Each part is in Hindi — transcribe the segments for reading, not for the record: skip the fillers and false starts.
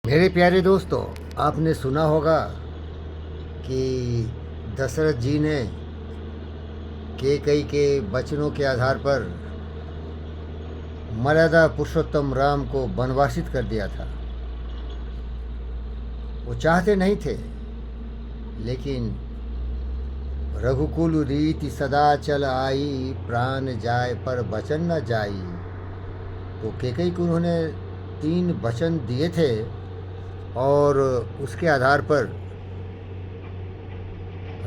मेरे प्यारे दोस्तों, आपने सुना होगा कि दशरथ जी ने कैकई के वचनों के आधार पर मर्यादा पुरुषोत्तम राम को वनवासित कर दिया था। वो चाहते नहीं थे, लेकिन रघुकुल रीति सदा चल आई, प्राण जाए पर वचन न जाई। तो कैकई को उन्होंने 3 वचन दिए थे और उसके आधार पर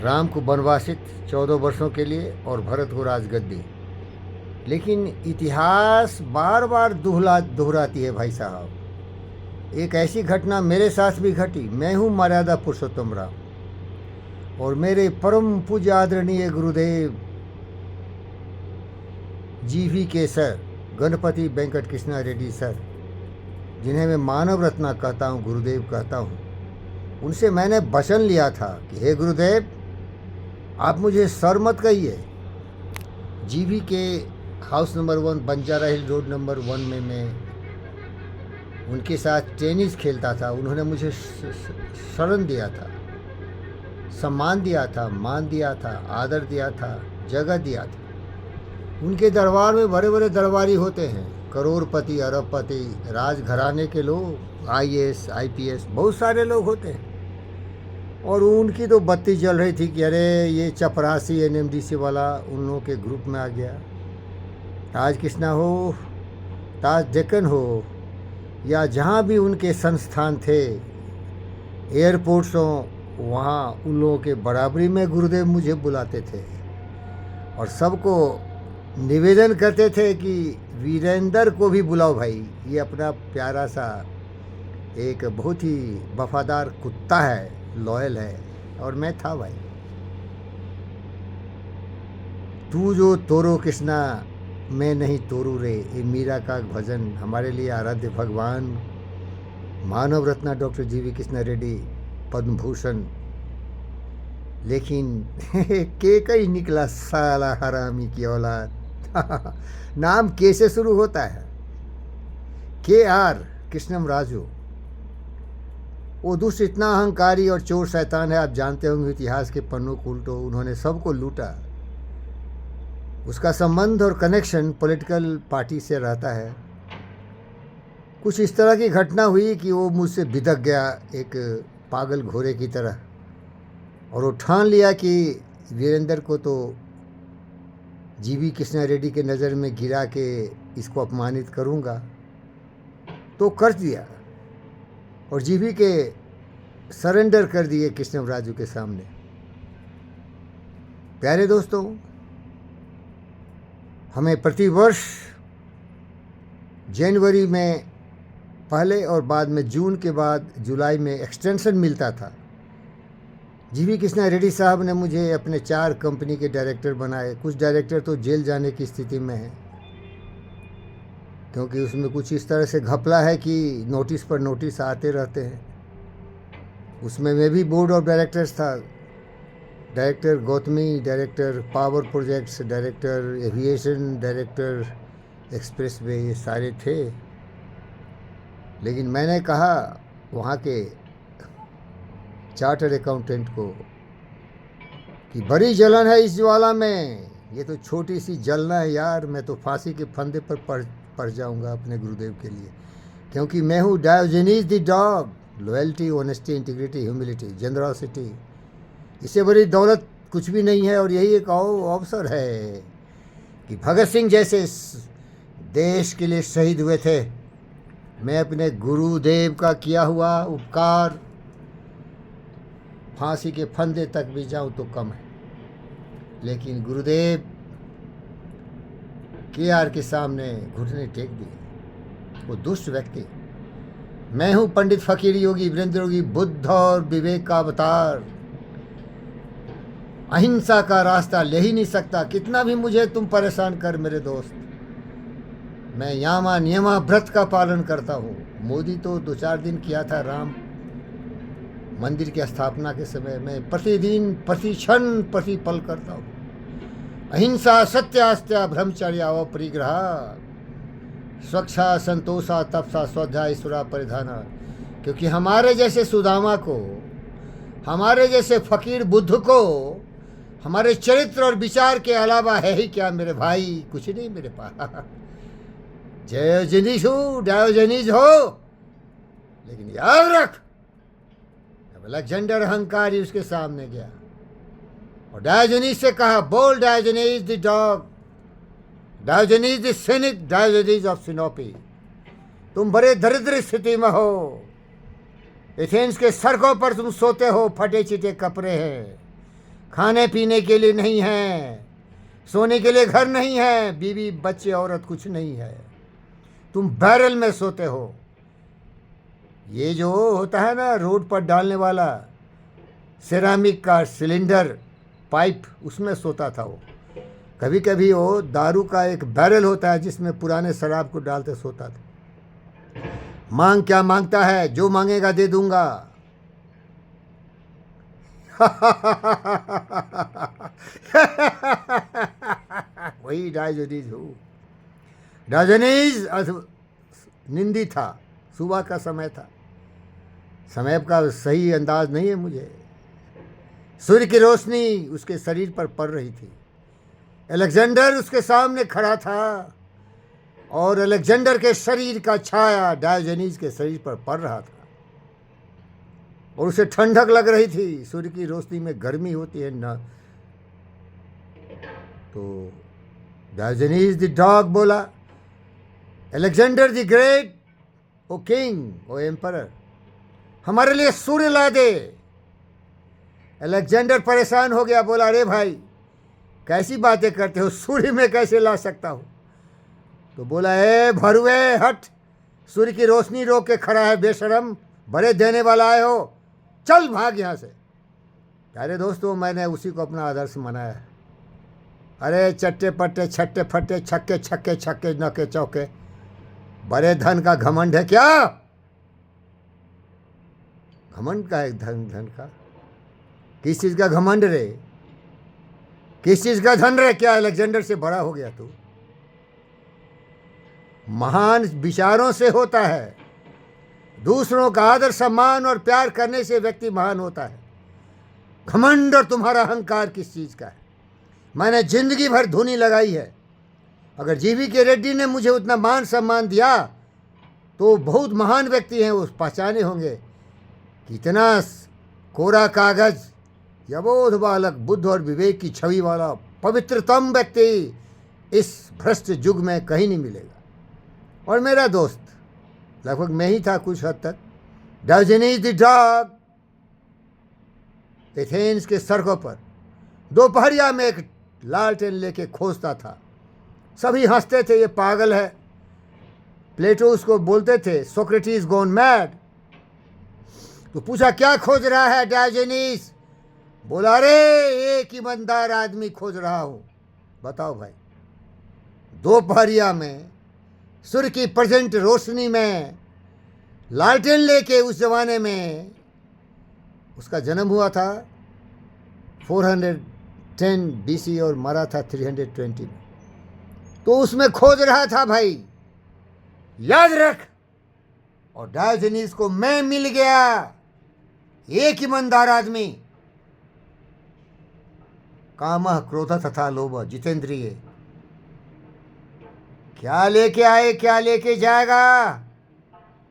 राम को वनवासित 14 वर्षों के लिए और भरत को राजगद्दी। लेकिन इतिहास बार बार दोहराती है भाई साहब। एक ऐसी घटना मेरे साथ भी घटी। मैं हूँ मर्यादा पुरुषोत्तम राम और मेरे परम पूज्य आदरणीय गुरुदेव जीवी के सर गणपति वेंकट कृष्णा रेड्डी सर, जिन्हें मैं मानव रत्ना कहता हूँ, गुरुदेव कहता हूँ, उनसे मैंने वचन लिया था कि हे गुरुदेव, आप मुझे सर मत कहिए। जीवी के हाउस नंबर 1 बंजारा हिल रोड नंबर 1 में मैं उनके साथ टेनिस खेलता था। उन्होंने मुझे शरण दिया था, सम्मान दिया था, मान दिया था, आदर दिया था, जगह दिया था। उनके दरबार में बड़े बड़े दरबारी होते हैं, करोड़पति, अरबपति, राजघराने के लोग, IAS IPS बहुत सारे लोग होते हैं। और उनकी तो बत्ती जल रही थी कि अरे ये चपरासी NMDC वाला उन लोगों के ग्रुप में आ गया। ताज कृष्णा हो, ताज डेक्कन हो, या जहाँ भी उनके संस्थान थे, एयरपोर्ट्स हो, वहाँ उन लोगों के बराबरी में गुरुदेव मुझे बुलाते थे और सबको निवेदन करते थे कि वीरेंद्र को भी बुलाओ भाई, ये अपना प्यारा सा एक बहुत ही वफादार कुत्ता है, लॉयल है। और मैं था भाई। तू जो तोरो कृष्णा मैं नहीं तोरू रे, ये मीरा का भजन हमारे लिए आराध्य भगवान मानव रत्ना डॉक्टर जीवी कृष्णा रेड्डी पद्म भूषण। लेकिन कैकई निकला साला हरामी की औलाद। नाम के से शुरू होता है, KR कृष्णम राजू। वो दुष्ट इतना अहंकारी और चोर शैतान है, आप जानते होंगे इतिहास के पन्नों को उल्टो उन्होंने सबको लूटा। उसका संबंध और कनेक्शन पॉलिटिकल पार्टी से रहता है। कुछ इस तरह की घटना हुई कि वो मुझसे बिदक गया एक पागल घोड़े की तरह, और वो ठान लिया कि वीरेंद्र को तो जीवी कृष्णा रेड्डी के नज़र में गिरा के इसको अपमानित करूँगा। तो कर दिया और जीवी के सरेंडर कर दिए कृष्णम राजू के सामने। प्यारे दोस्तों, हमें प्रतिवर्ष जनवरी में पहले और बाद में जून के बाद जुलाई में एक्सटेंशन मिलता था। जीवी कृष्णा रेड्डी साहब ने मुझे अपने 4 कंपनी के डायरेक्टर बनाए। कुछ डायरेक्टर तो जेल जाने की स्थिति में हैं, क्योंकि उसमें कुछ इस तरह से घपला है कि नोटिस पर नोटिस आते रहते हैं। उसमें मैं भी बोर्ड ऑफ डायरेक्टर्स था। Director Gautami, director power projects, director aviation, director express way, ये सारे थे। लेकिन मैंने कहा वहाँ के चार्टर अकाउंटेंट को कि बड़ी जलन है इस ज्वाला में, ये तो छोटी सी जलना है यार, मैं तो फांसी के फंदे पर पड़ जाऊंगा अपने गुरुदेव के लिए, क्योंकि मैं हूँ Diogenes the dog. Loyalty, honesty, integrity, humility, generosity, इससे बड़ी दौलत कुछ भी नहीं है। और यही एक अवसर है कि भगत सिंह जैसे देश के लिए शहीद हुए थे। मैं अपने गुरुदेव का किया हुआ उपकार फांसी के फंदे तक भी जाऊं तो कम है, लेकिन गुरुदेव KR के सामने घुटने टेक दिए। वो दुष्ट व्यक्ति, मैं हूं पंडित फकीर योगी वीरेंद्र योगी, बुद्ध और विवेक का अवतार, अहिंसा का रास्ता ले ही नहीं सकता, कितना भी मुझे तुम परेशान कर मेरे दोस्त। मैं यामा नियमा व्रत का पालन करता हूँ। मोदी तो 2-4 दिन किया था राम मंदिर की स्थापना के समय, मैं प्रतिदिन, प्रति क्षण, प्रति पल करता हूँ। अहिंसा, सत्यास्त्या, ब्रह्मचर्य व परिग्रह, स्वच्छा, संतोषा, तपसा, श्रद्धा, ईश्वरा, परिधाना, क्योंकि हमारे जैसे सुदामा को, हमारे जैसे फकीर बुद्ध को, हमारे चरित्र और विचार के अलावा है ही क्या मेरे भाई, कुछ नहीं मेरे पास। डायोजनीज हो, डायोजनीज हो, लेकिन याद रख, अब अलेक्जेंडर अहंकारी उसके सामने गया और डायोजनीज से कहा, बोल Diogenes the dog, Diogenes the cynic, Diogenes of Sinope, तुम बड़े दरिद्र स्थिति में हो। एथेंस के सड़कों पर तुम सोते हो, फटे चिटे कपड़े हैं, खाने पीने के लिए नहीं है, सोने के लिए घर नहीं है, बीवी बच्चे औरत कुछ नहीं है, तुम बैरल में सोते हो। ये जो होता है ना रोड पर डालने वाला सिरामिक का सिलेंडर पाइप, उसमें सोता था वो। कभी कभी वो दारू का एक बैरल होता है जिसमें पुराने शराब को डालते सोता था। मांग क्या मांगता है, जो मांगेगा दे दूंगा। वही डायोजनीज हूँ। डायोजनीज निंदी था, सुबह का समय था, समय का सही अंदाज नहीं है मुझे। सूर्य की रोशनी उसके शरीर पर पड़ रही थी, अलेक्जेंडर उसके सामने खड़ा था और अलेक्जेंडर के शरीर का छाया डायोजनीज के शरीर पर पड़ रहा था और उसे ठंडक लग रही थी। सूर्य की रोशनी में गर्मी होती है ना। तो डायोजनीज द डॉग बोला, Alexander the great, O king, O emperor, हमारे लिए सूर्य ला दे। अलेक्जेंडर परेशान हो गया, बोला, अरे भाई कैसी बातें करते हो, सूर्य में कैसे ला सकता हूँ। तो बोला, ए भरुए हट, सूर्य की रोशनी रोक के खड़ा है बेशरम, बड़े देने वाला आए हो, चल भाग यहाँ से। प्यारे दोस्तों, मैंने उसी को अपना आदर्श बनाया है। अरे चट्टे पट्टे छट्टे फट्टे छक्के छक्के छक्के नके चौके, बड़े धन का घमंड है क्या? घमंड का है, धन का? किस चीज का घमंड रे, किस चीज का धन रे? क्या अलेक्जेंडर से बड़ा हो गया तू? महान विचारों से होता है, दूसरों का आदर सम्मान और प्यार करने से व्यक्ति महान होता है। घमंड और तुम्हारा अहंकार किस चीज का है? मैंने जिंदगी भर धुनी लगाई है। अगर जीवी के रेड्डी ने मुझे उतना मान सम्मान दिया तो बहुत महान व्यक्ति हैं, वो पहचाने होंगे। कितना कोरा कागज, यबोध बालक, बुद्ध और विवेक की छवि वाला पवित्रतम व्यक्ति इस भ्रष्ट युग में कहीं नहीं मिलेगा। और मेरा दोस्त लगभग मैं ही था कुछ हद तक। डायोजनीज द डॉग एथेंस के सड़कों पर दोपहरिया में एक लालटेन लेके खोजता था। सभी हंसते थे, ये पागल है। प्लेटो उसको बोलते थे, सोक्रेटिस गोन मैड। तो पूछा, क्या खोज रहा है डायोजनीज? बोला, अरे एक ईमानदार आदमी खोज रहा हूं। बताओ भाई, दोपहरिया में सूर्य की प्रेजेंट रोशनी में लालटेन लेके, उस जमाने में उसका जन्म हुआ था 410 BC और मरा था 320 में। तो उसमें खोज रहा था भाई, याद रख। और डायोजनीज को मैं मिल गया, एक ईमानदार आदमी। कामः क्रोध तथा लोभ जितेंद्रिय। क्या लेके आए, क्या लेके जाएगा?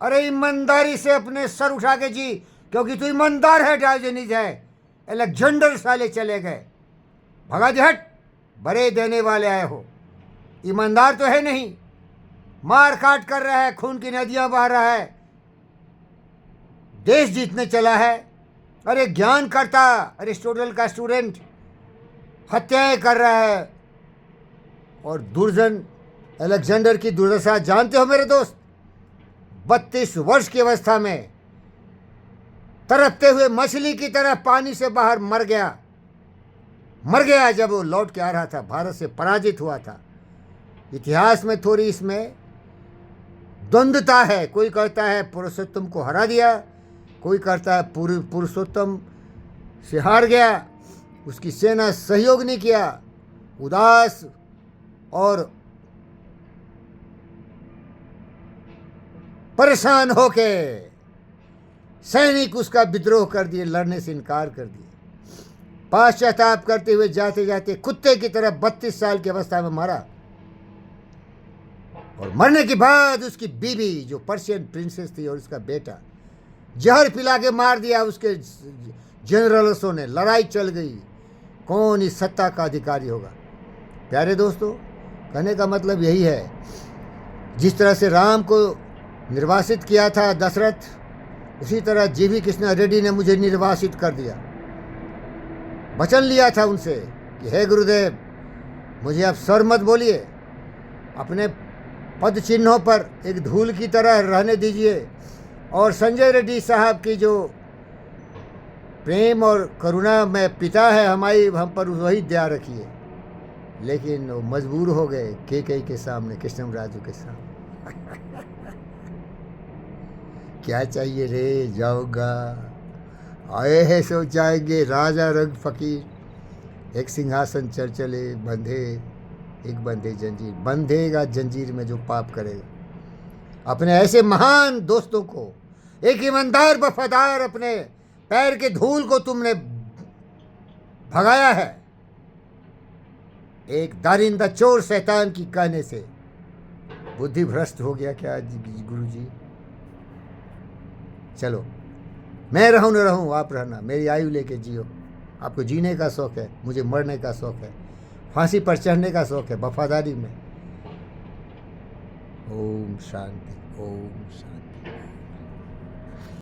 अरे ईमानदारी से अपने सर उठा के जी, क्योंकि तू ईमानदार है, डायोजनीज है। अलेक्जेंडर साले चले गए, भगा दे, हट, बड़े देने वाले आए हो। ईमानदार तो है नहीं, मार काट कर रहा है, खून की नदियां बहा रहा है, देश जीतने चला है। अरे ज्ञान करता, अरिस्टोटल का स्टूडेंट, हत्याएं कर रहा है। और दुर्जन अलेक्जेंडर की दुर्दशा जानते हो मेरे दोस्त? 32 वर्ष की अवस्था में तरपते हुए मछली की तरह पानी से बाहर मर गया। मर गया जब वो लौट के आ रहा था, भारत से पराजित हुआ था। इतिहास में थोड़ी इसमें द्वंद्वता है। कोई कहता है पुरुषोत्तम को हरा दिया, कोई कहता है पुरुषोत्तम से हार गया, उसकी सेना सहयोग नहीं किया। उदास और परेशान होके सैनिक उसका विद्रोह कर दिए, लड़ने से इनकार कर दिए। पश्चाताप करते हुए जाते जाते कुत्ते की तरह 32 साल की अवस्था में मरा। और मरने के बाद उसकी बीवी जो पर्शियन प्रिंसेस थी और उसका बेटा जहर पिला के मार दिया उसके जनरल्सों ने। लड़ाई चल गई, कौन इस सत्ता का अधिकारी होगा। प्यारे दोस्तों, कहने का मतलब यही है, जिस तरह से राम को निर्वासित किया था दशरथ, उसी तरह जीवी कृष्णा रेड्डी ने मुझे निर्वासित कर दिया। वचन लिया था उनसे कि हे गुरुदेव, मुझे आप सर मत बोलिए, अपने पद चिन्हों पर एक धूल की तरह रहने दीजिए, और संजय रेड्डी साहब की जो प्रेम और करुणा में पिता है हमारी, हम पर वही दया रखिए। लेकिन वो मजबूर हो गए केकई के सामने, कृष्णराजू के सामने। क्या चाहिए रे, जाऊंगा, आए हैं सो जाएंगे, राजा रंग फकीर। एक सिंहासन चल चले बंधे, एक बंधे जंजीर, बंधेगा जंजीर में जो पाप करेगा। अपने ऐसे महान दोस्तों को, एक ईमानदार वफादार अपने पैर के धूल को तुमने भगाया है, एक दारिंदा चोर शैतान की कहने से। बुद्धि भ्रष्ट हो गया क्या गुरुजी? चलो, मैं रहूं न रहूं, आप रहना, मेरी आयु लेके जियो। आपको जीने का शौक है, मुझे मरने का शौक है, फांसी पर चढ़ने का शौक है, वफादारी में। ओम शांति, ओम शांति।